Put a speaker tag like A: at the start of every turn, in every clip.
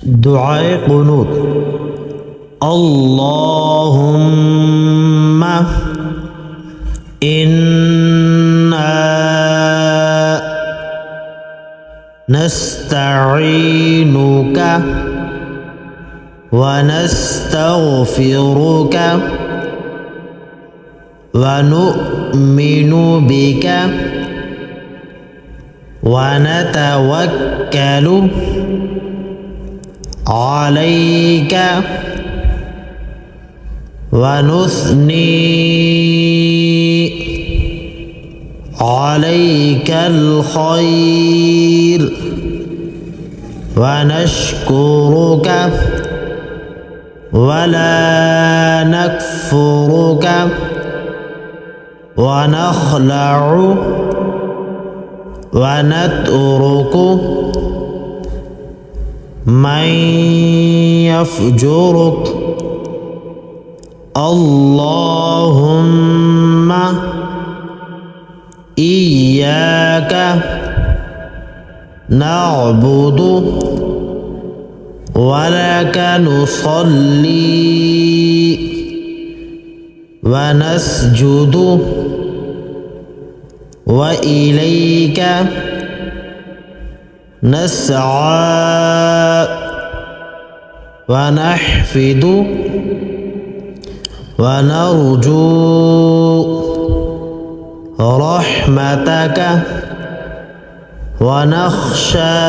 A: دعاء قنوت اللهم إنا نستعينك ونستغفرك ونؤمن بك ونتوكل عليك ونثني عليك الخير ونشكرك ولا نكفرك ونخلع ونترك من يفجرك اللهم إياك نعبد ولك نصلي ونسجد وإليك نسعى ونحفد ونرجو رحمتك ونخشى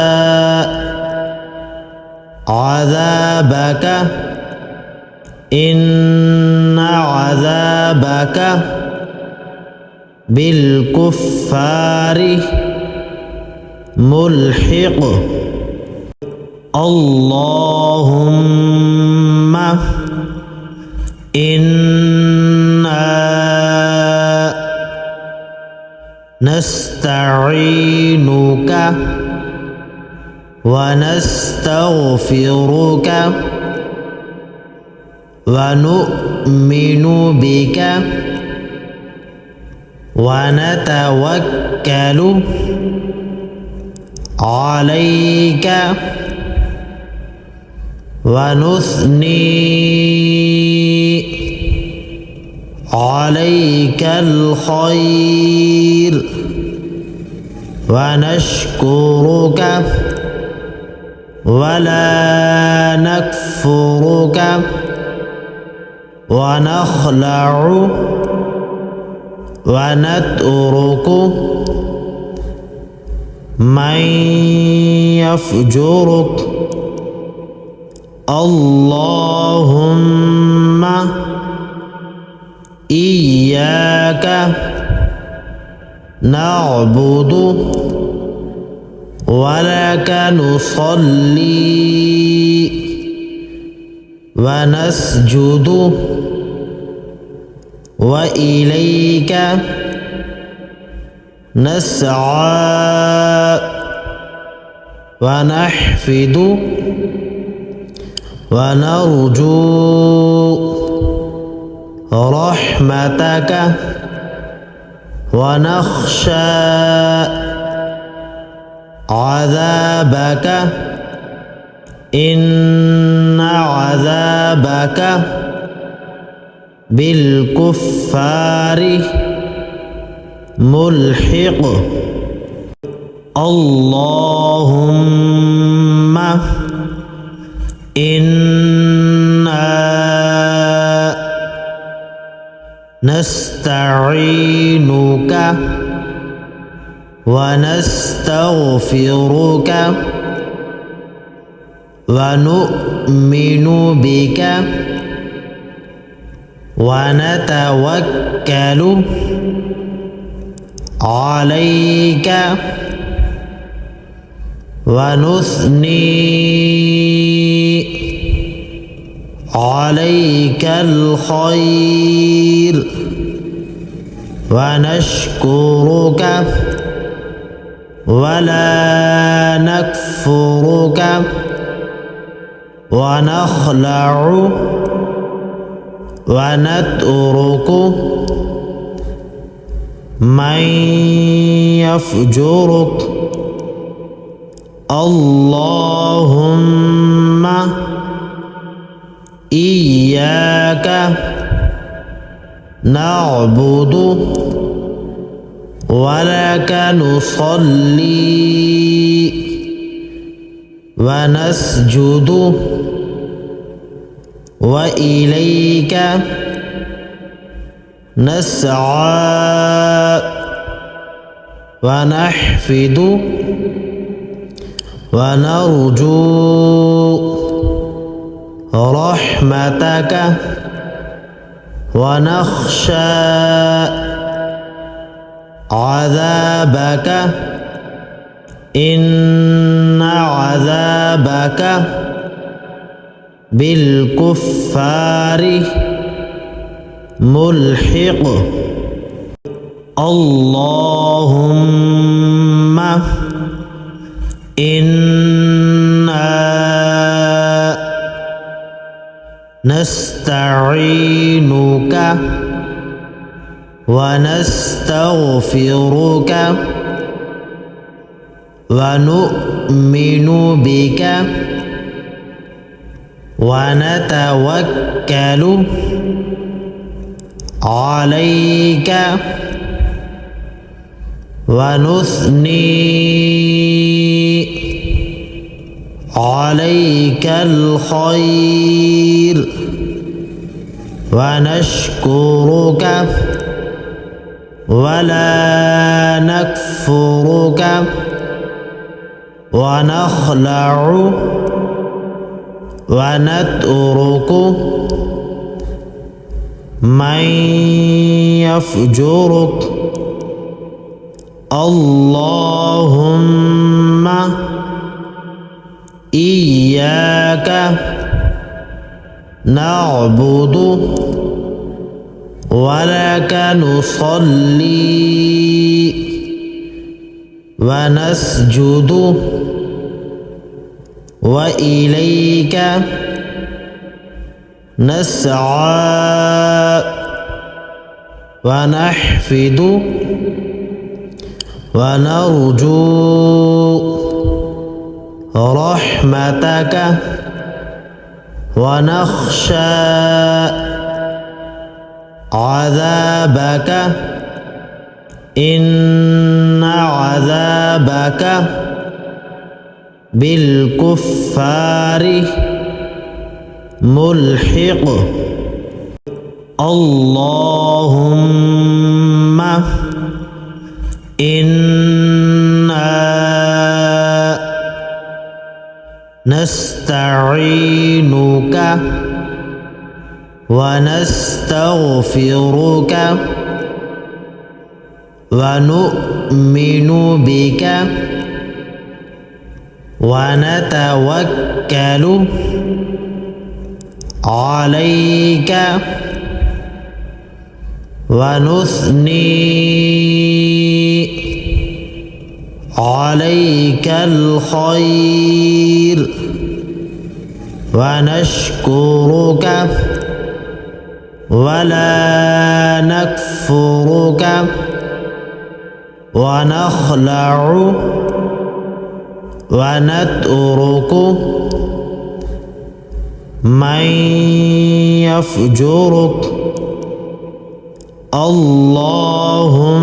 A: عذابك إن عذابك بالكفار ملحق اللهم إنا نستعينك ونستغفرك ونؤمن بك ونتوكل عليك ونثني عليك الخير ونشكرك ولا نكفرك ونخلع ونترك من يفجرك اللهم إياك نعبد ولك نصلي ونسجد وإليك نسعى ونحفد ونرجو رحمتك ونخشى عذابك إن عذابك بالكفار ملحق اللهم إنا نستعينك ونستغفرك ونؤمن بك ونتوكل عليك ونثني عليك الخير ونشكرك ولا نكفرك ونخلع ونترك من يفجرك اللهم إياك نعبد ولك نصلي ونسجد وإليك نسعى ونحفد ونرجو رحمتك ونخشى عذابك إن عذابك بالكفار ملحق اللهم إنا نستعينك ونستغفرك ونؤمن بك ونتوكل عليك ونثني عليك الخير ونشكرك ولا نكفرك ونخلع ونترك من يفجرك اللهم إياك نعبد ولك نصلي ونسجد وإليك نسعى ونحفد ونرجو رحمتك ونخشى عذابك إن عذابك بالكفار ملحق اللهم إنا نستعينك ونستغفرك ونؤمن بك ونتوكل عليك ونثني عليك الخير ونشكرك ولا نكفرك ونخلع ونترك من يفجرك اللهم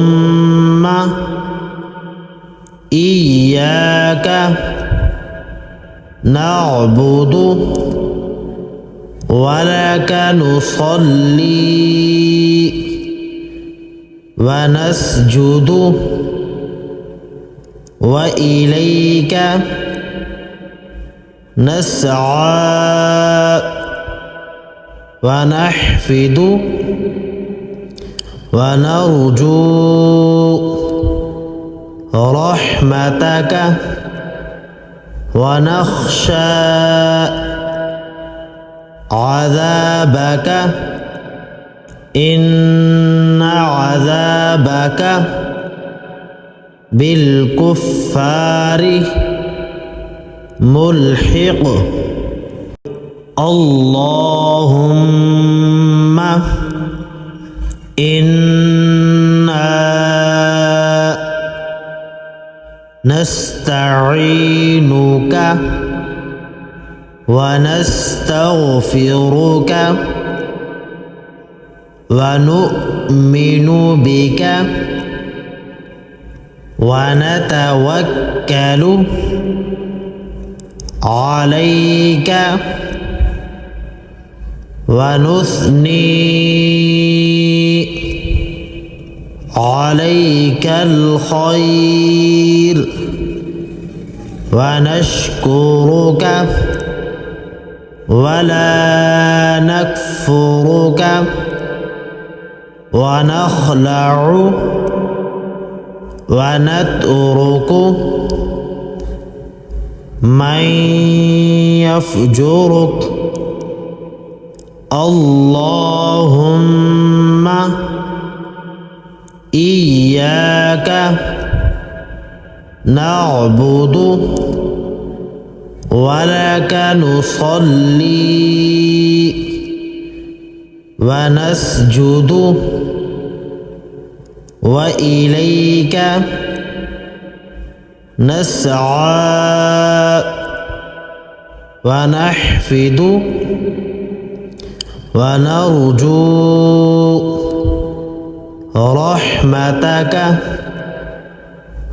A: إياك نعبد ولك نصلي ونسجد وإليك نسعى ونحفد ونرجو رحمتك ونخشى عذابك إن عذابك بالكفار ملحق اللهم إنا نستعينك ونستغفرك ونؤمن بك ونتوكل عليك ونثني عليك الخير ونشكرك ولا نكفرك ونخلع ونترك من يفجرك اللهم إياك نعبد ولك نصلي ونسجد وإليك نسعى ونحفد ونرجو رحمتك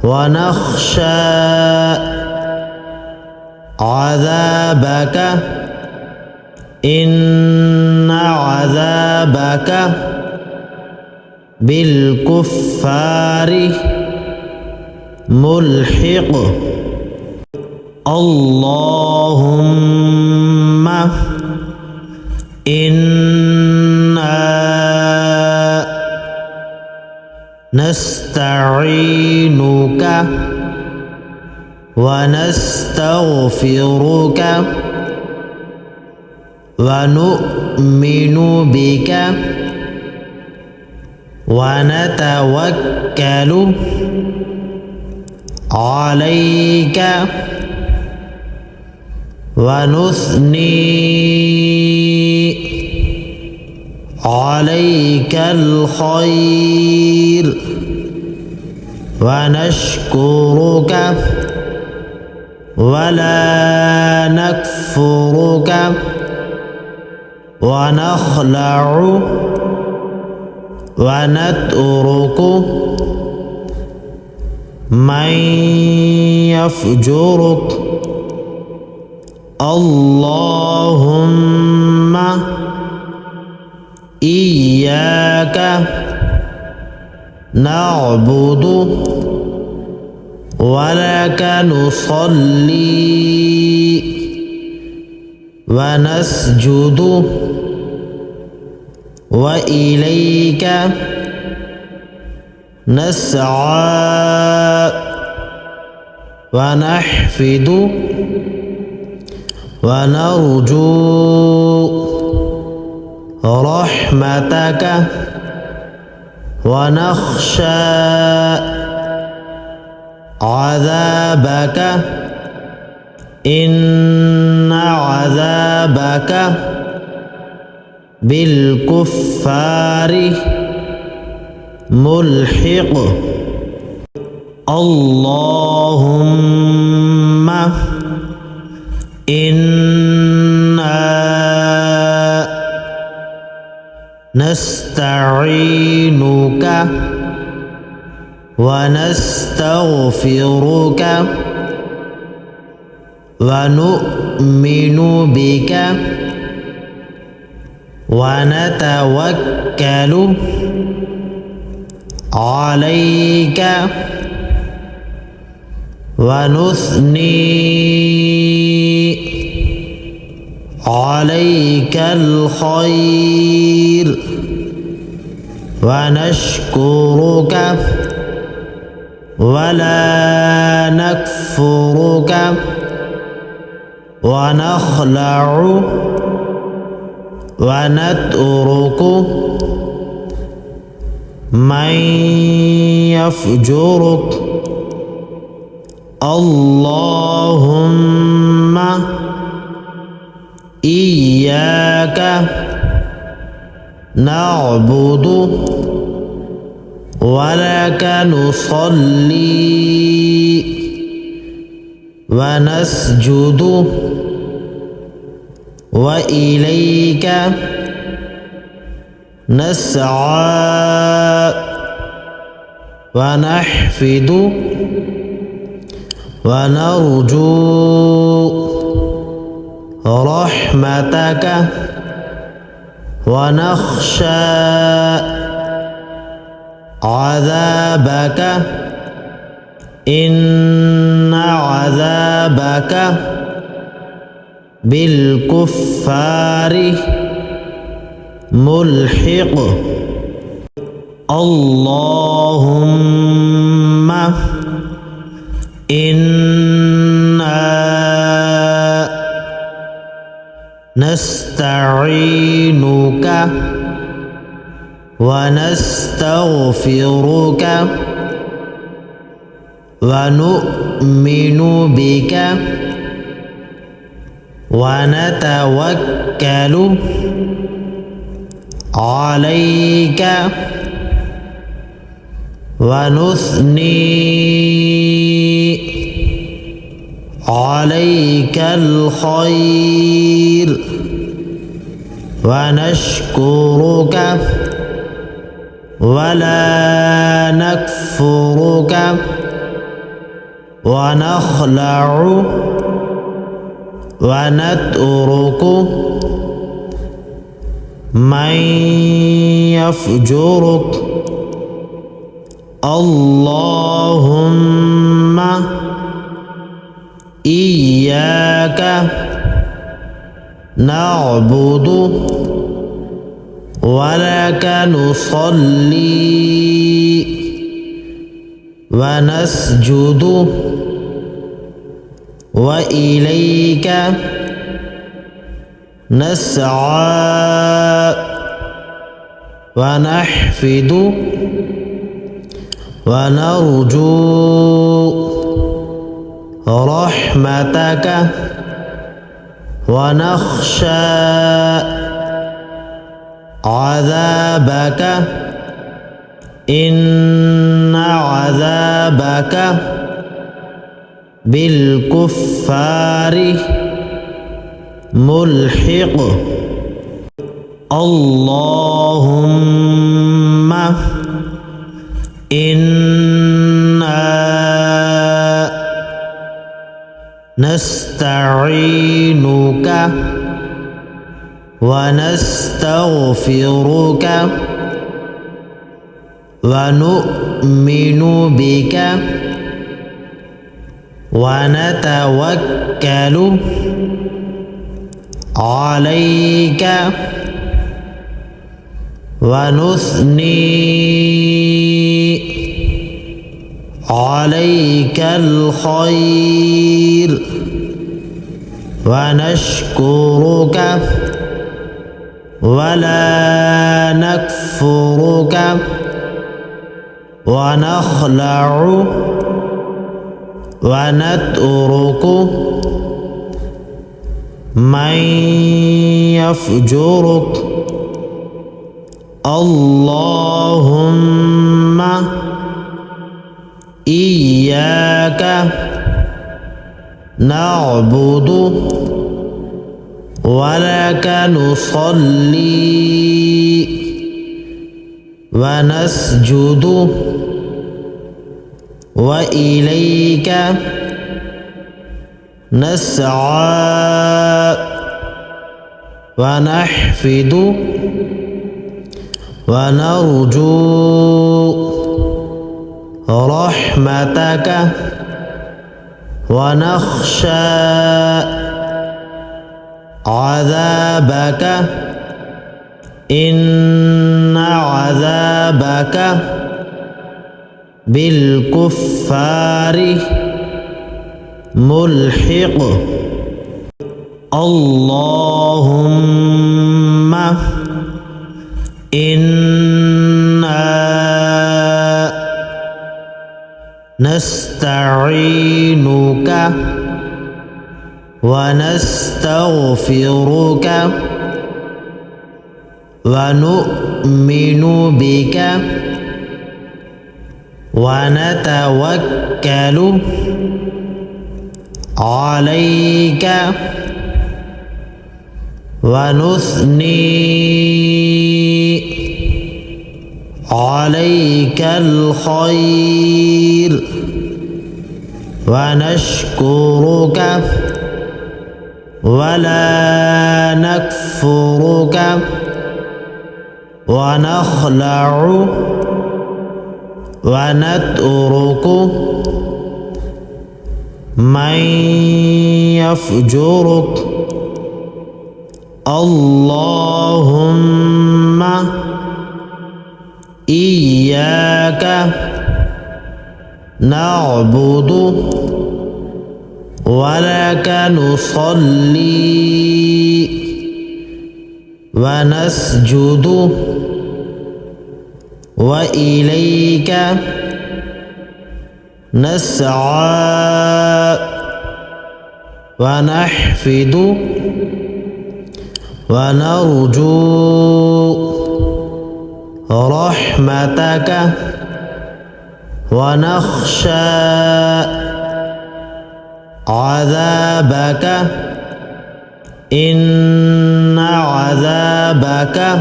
A: ونخشى عذابك إن عذابك بالكفار ملحق اللهم إنا نستعينك ونستغفرك ونؤمن بك ونتوكل عليك ونثني عليك الخير ونشكرك ولا نكفرك ونخلع ونترك من يفجرك اللهم إياك نعبد ولك نصلي ونسجد وإليك نسعى ونحفد ونرجو رحمتك ونخشى عذابك إن عذابك بالكفار ملحق اللهم إنا نستعينك ونستغفرك ونؤمن بك ونتوكل عليك ونثني عليك الخير ونشكرك ولا نكفرك ونخلع ونترك من يفجرك اللهم إياك نعبد ولك نصلي ونسجد وإليك نسعى ونحفد ونرجو رحمتك ونخشى عذابك إن عذابك بالكفار ملحق اللهم إنا نستعينك ونستغفرك ونؤمن بك ونتوكل عليك ونثني عليك الخير ونشكرك ولا نكفرك ونخلع ونترك من يفجرك اللهم إياك نعبد ولك نصلي ونسجد وإليك نسعى ونحفد ونرجو رحمتك ونخشى عذابك إن عذابك بالكفار ملحق اللهم إنا نستعينك ونستغفرك ونؤمن بك ونتوكل عليك ونثني عليك الخير ونشكرك ولا نكفرك ونخلع ونترك من يفجرك اللهم إياك نعبد ولك نصلي ونسجد وإليك نسعى ونحفد ونرجو رحمتك ونخشى عذابك إن عذابك بالكفار ملحق اللهم إنا نستعينك ونستغفرك ونؤمن بك ونتوكل عليك ونثني عليك الخير ونشكرك ولا نكفرك ونخلع ونترك من يفجرك اللهم إياك نعبد ولك نصلي ونسجد وإليك نسعى ونحفد ونرجو رحمتك ونخشى عذابك إن عذابك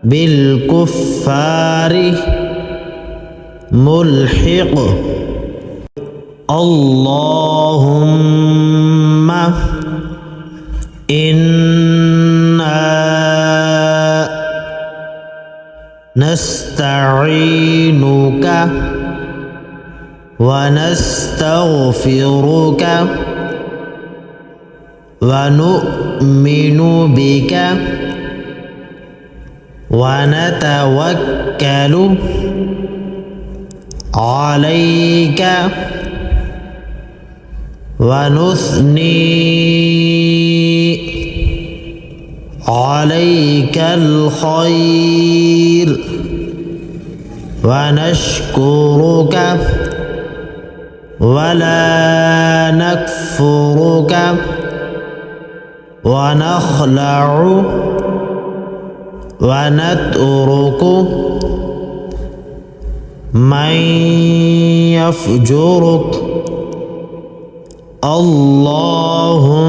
A: بالكفار ملحق اللهم إنا نستعينك ونستغفرك ونؤمن بك ونتوكل عليك ونثني عليك الخير ونشكرك ولا نكفرك ونخلع ونترك من يفجرك اللهم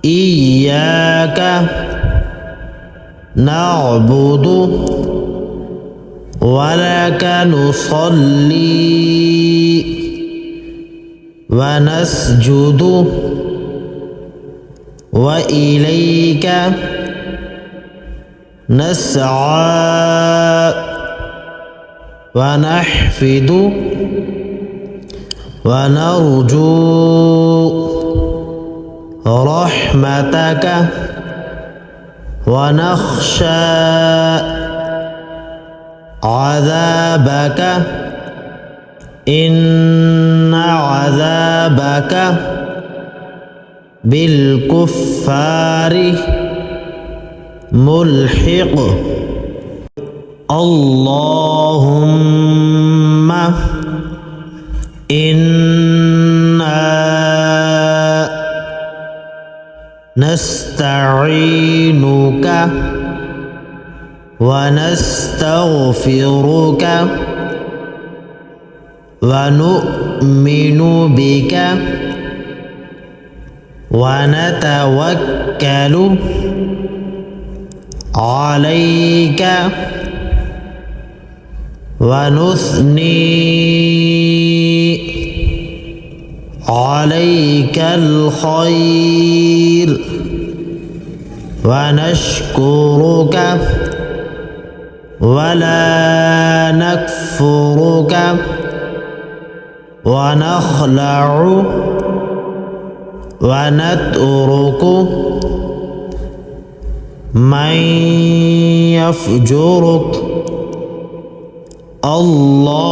A: إياك نعبد ولك نصلي ونسجد وإليك نسعى ونحفد ونرجو رحمتك ونخشى عذابك إن عذابك بالكفار ملحق اللهم إنا نستعينك ونستغفرك ونؤمن بك ونتوكل عليك ونثني عليك الخير ونشكرك ولا نكفرك ونخلع ونترك من يفجرك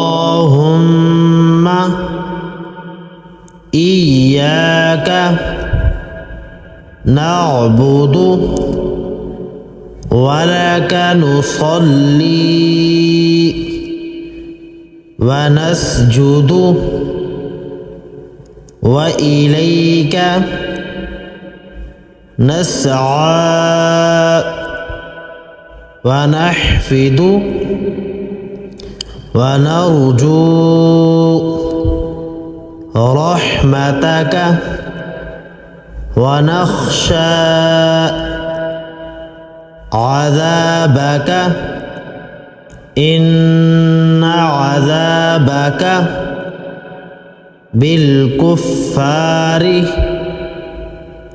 A: اللهم إياك نعبد ولك نصلي ونسجد وإليك نسعى ونحفد ونرجو رحمتك ونخشى عذابك إن عذابك بالكفار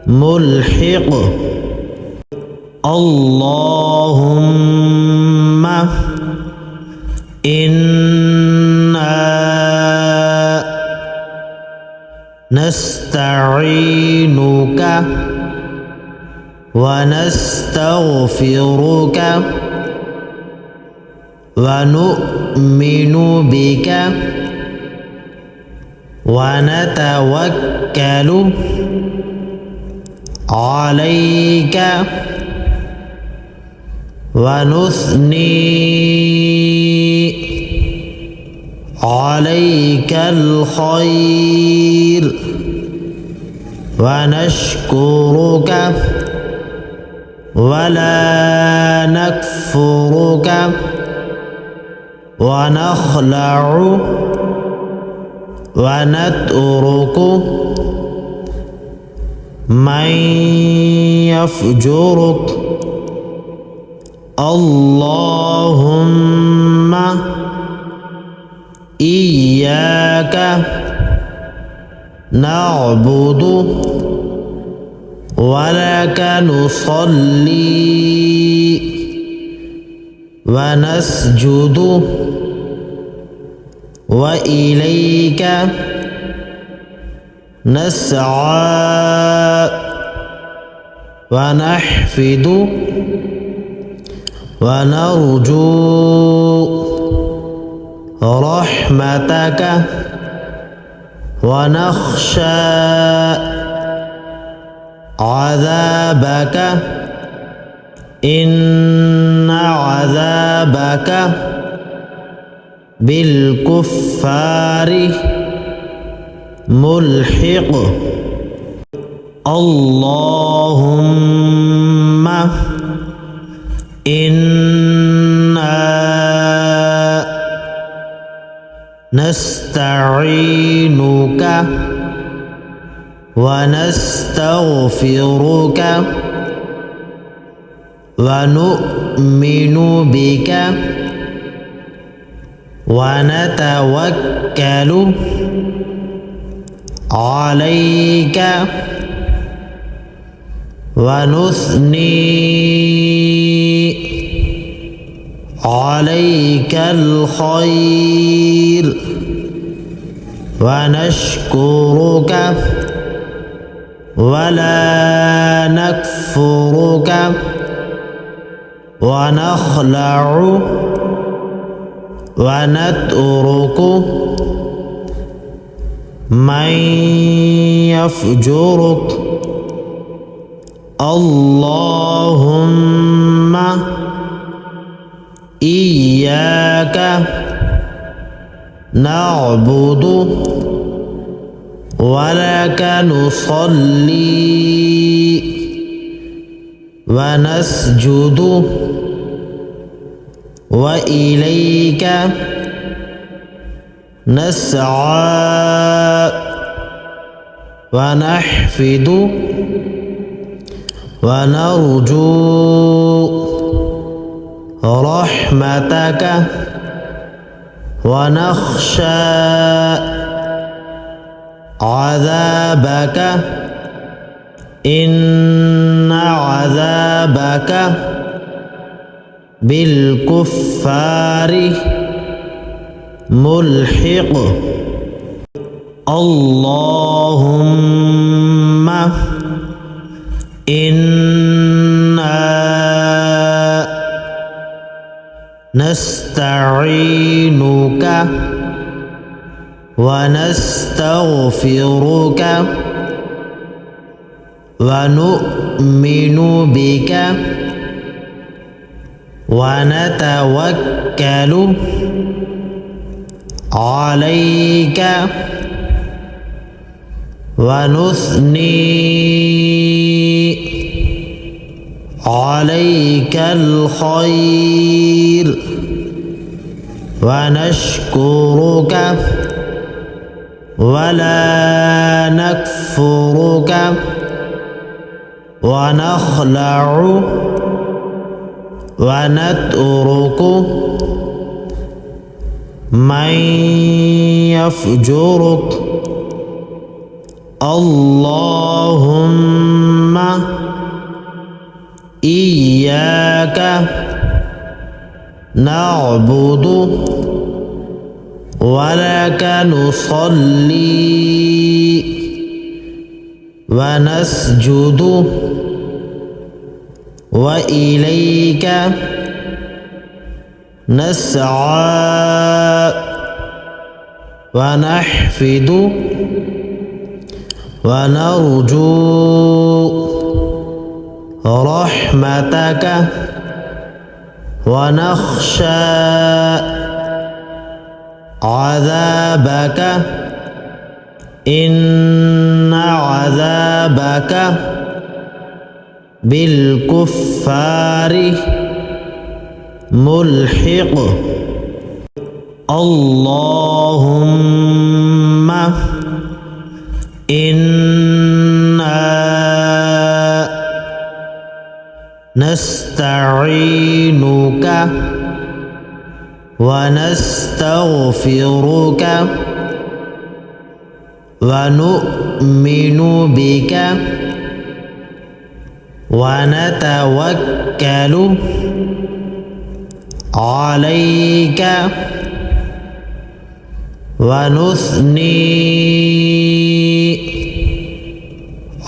A: ملحق اللهم إنا نستعينك ونستغفرك ونؤمن بك ونتوكل عليك ونثني عليك الخير ونشكرك ولا نكفرك ونخلع ونترك من يفجرك اللهم إياك نعبد ولك نصلي ونسجد وإليك نسعى ونحفد ونرجو رحمتك ونخشى عذابك إن عذابك بالكفار ملحق اللهم إنا نستعينك ونستغفرك ونؤمن بك ونتوكل عليك ونثني عليك الخير ونشكرك ولا نكفرك ونخلع ونترك من يفجرك اللهم إياك نعبد ولك نصلي ونسجد وإليك نسعى ونحفد ونرجو رحمتك ونخشى عذابك إن عذابك بالكفار ملحق اللهم إنا نستعينك ونستغفرك ونؤمن بك ونتوكل عليك ونثني عليك الخير ونشكرك ولا نكفرك ونخلع ونترك من يفجرك اللهم إياك نعبد ولك نصلي ونسجد وإليك نسعى ونحفد ونرجو رحمتك ونخشى عذابك إن عذابك بالكفار ملحق اللهم إنا نستعينك ونستغفرك ونؤمن بك ونتوكل عليك ونثني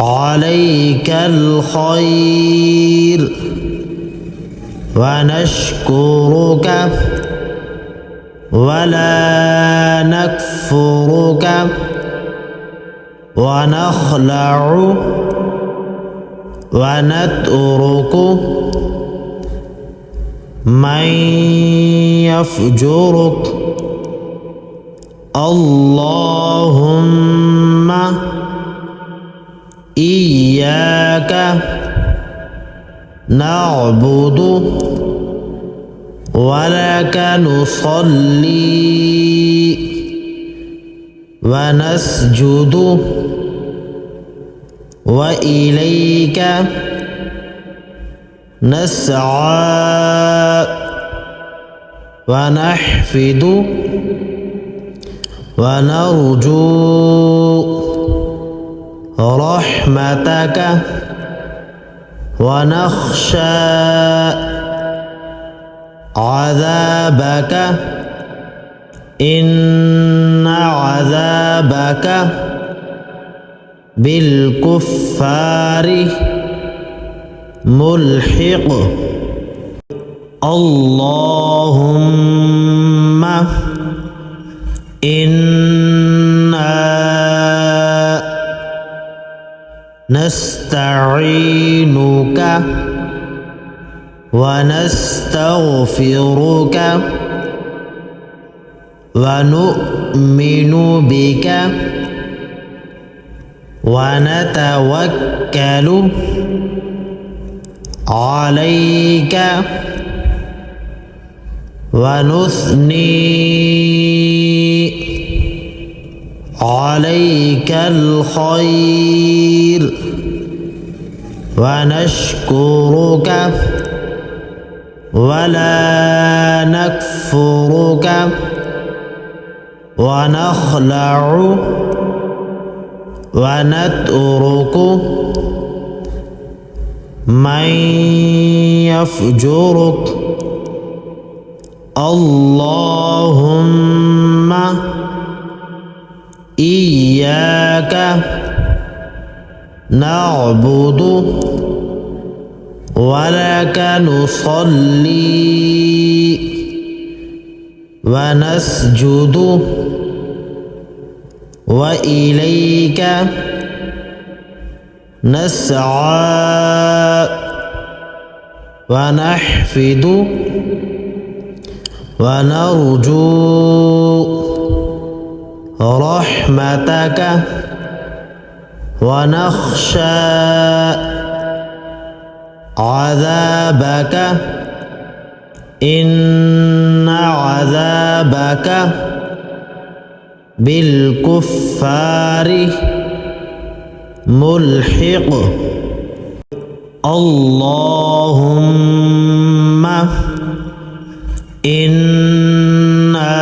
A: عليك الخير ونشكرك ولا نكفرك ونخلع ونترك من يفجرك اللهم إياك نعبد ولك نصلي ونسجد وإليك نسعى ونحفد ونرجو رحمتك ونخشى عذابك إن عذابك بالكفار ملحق اللهم إنا نستعينك ونستغفرك ونؤمن بك ونتوكل عليك ونثني عليك الخير ونشكرك ولا نكفرك ونخلع ونترك من يفجرك اللهم إياك نعبد ولك نصلي ونسجد وإليك نسعى ونحفد ونرجو رحمتك ونخشى عذابك إن عذابك بالكفار ملحق. اللهم إنا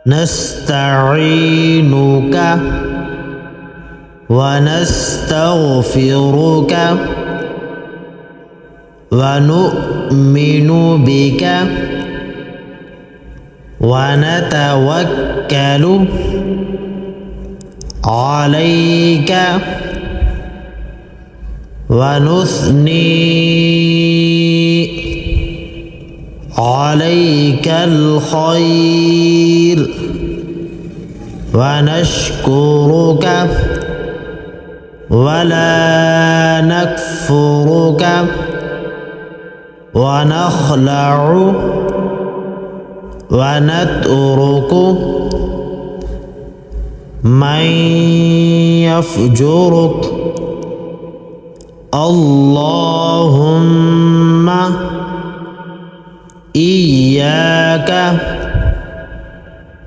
A: نستعينك ونستغفرك ونؤمن بك ونتوكل عليك ونثني عليك الخير ونشكرك ولا نكفرك ونخلع ونترك من يفجرك اللهم إياك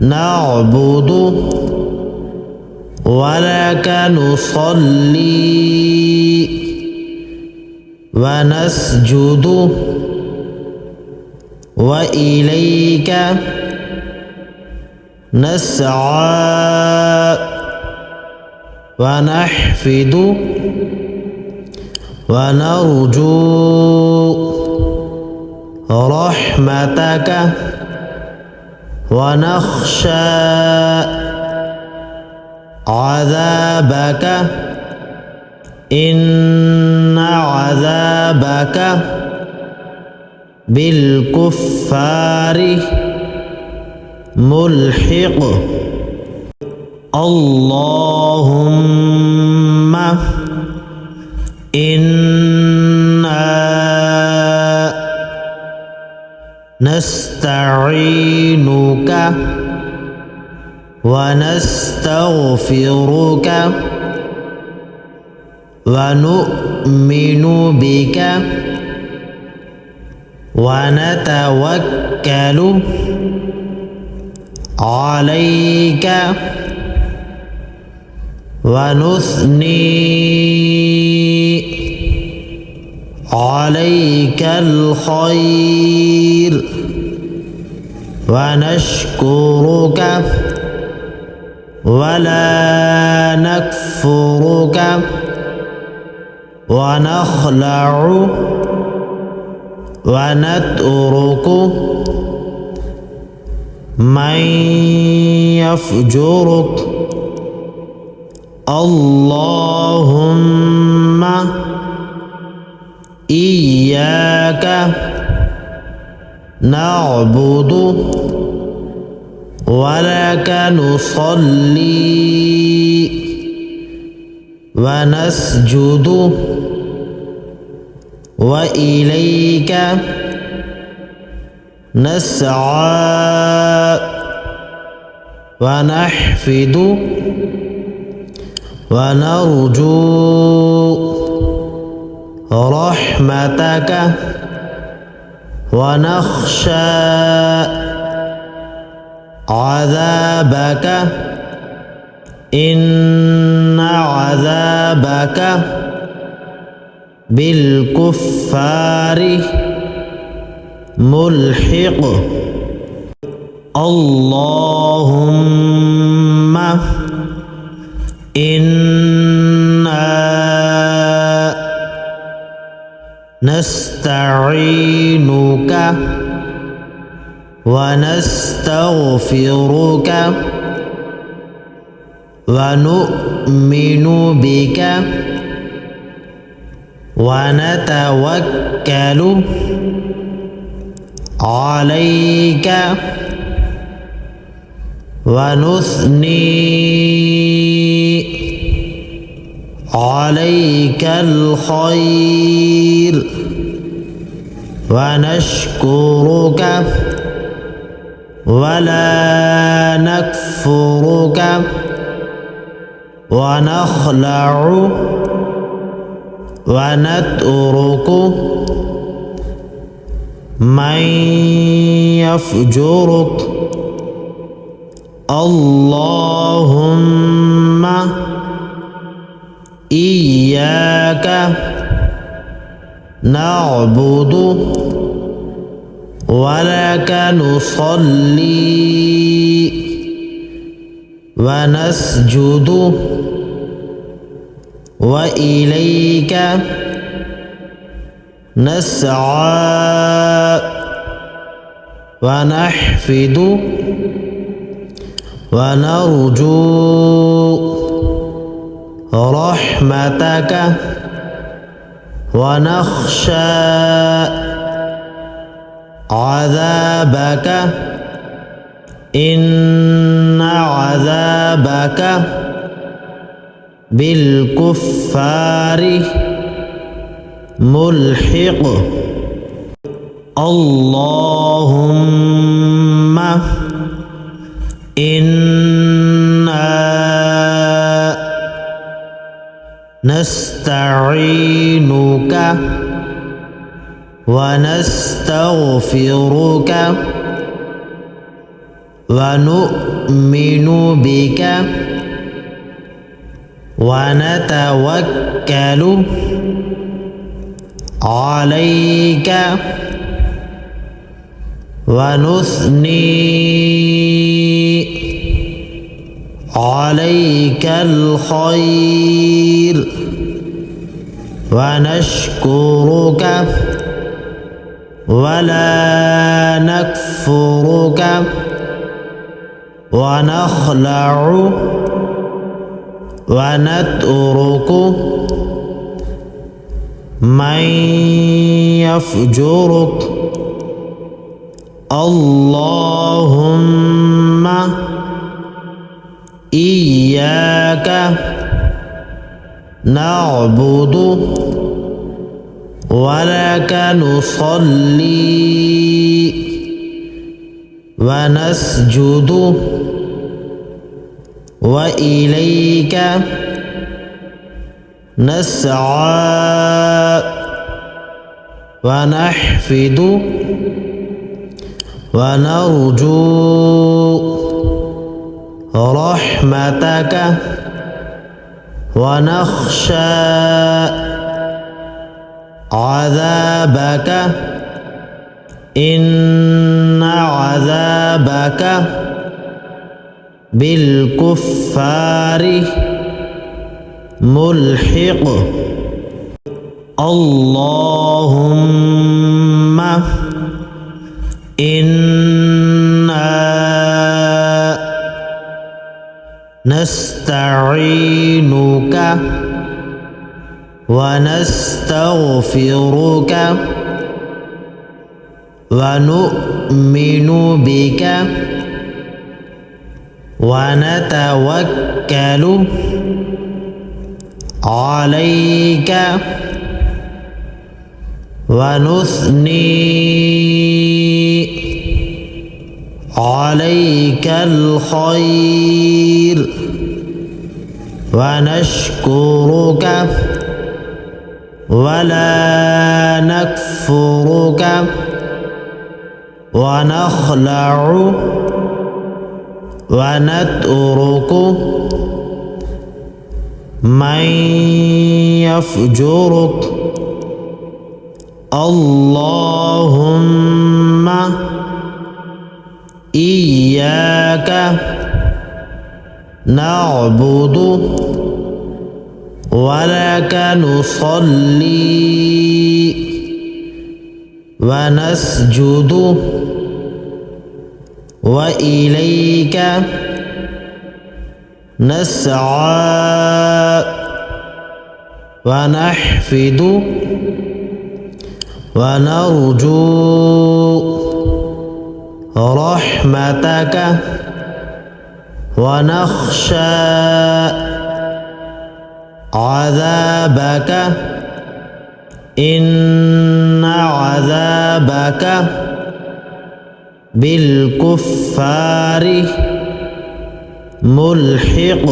A: نعبد ولك نصلي ونسجد وإليك نسعى ونحفد ونرجو رحمتك ونخشى عذابك إن عذابك بالكفار ملحق اللهم إنا نستعينك ونستغفرك ونؤمن بك ونتوكل عليك ونثني عليك الخير ونشكرك ولا نكفرك ونخلع ونترك من يفجرك اللهم إياك نعبد ولك نصلي ونسجد وإليك نسعى ونحفد ونرجو رحمتك ونخشى عذابك إن عذابك بالكفار ملحق اللهم إنا نستعينك ونستغفرك ونؤمن بك ونتوكل عليك ونثني عليك الخير ونشكرك ولا نكفرك ونخلع ونترك من يفجرك اللهم إياك نعبد ولك نصلي ونسجد وإليك نسعى ونحفد ونرجو رحمتك ونخشى عذابك إن عذابك بالكفار ملحق اللهم إنا نستعينك ونستغفرك ونؤمن بك ونتوكل عليك ونثني عليك الخير ونشكرك ولا نكفرك ونخلع ونترك من يفجرك اللهم إياك نعبد ولك نصلي ونسجد وإليك نسعى ونحفد ونرجو رحمتك ونخشى عذابك إن عذابك بالكفار ملحق اللهم إنا نستعينك ونستغفرك ونؤمن بك ونتوكل عليك ونثني عليك الخير ونشكرك ولا نكفرك ونخلع ونترك من يفجرك اللهم إياك نعبد ولك نصلي ونسجد وإليك نسعى ونحفد ونرجو رحمتك ونخشى عذابك إن عذابك بالكفار ملحق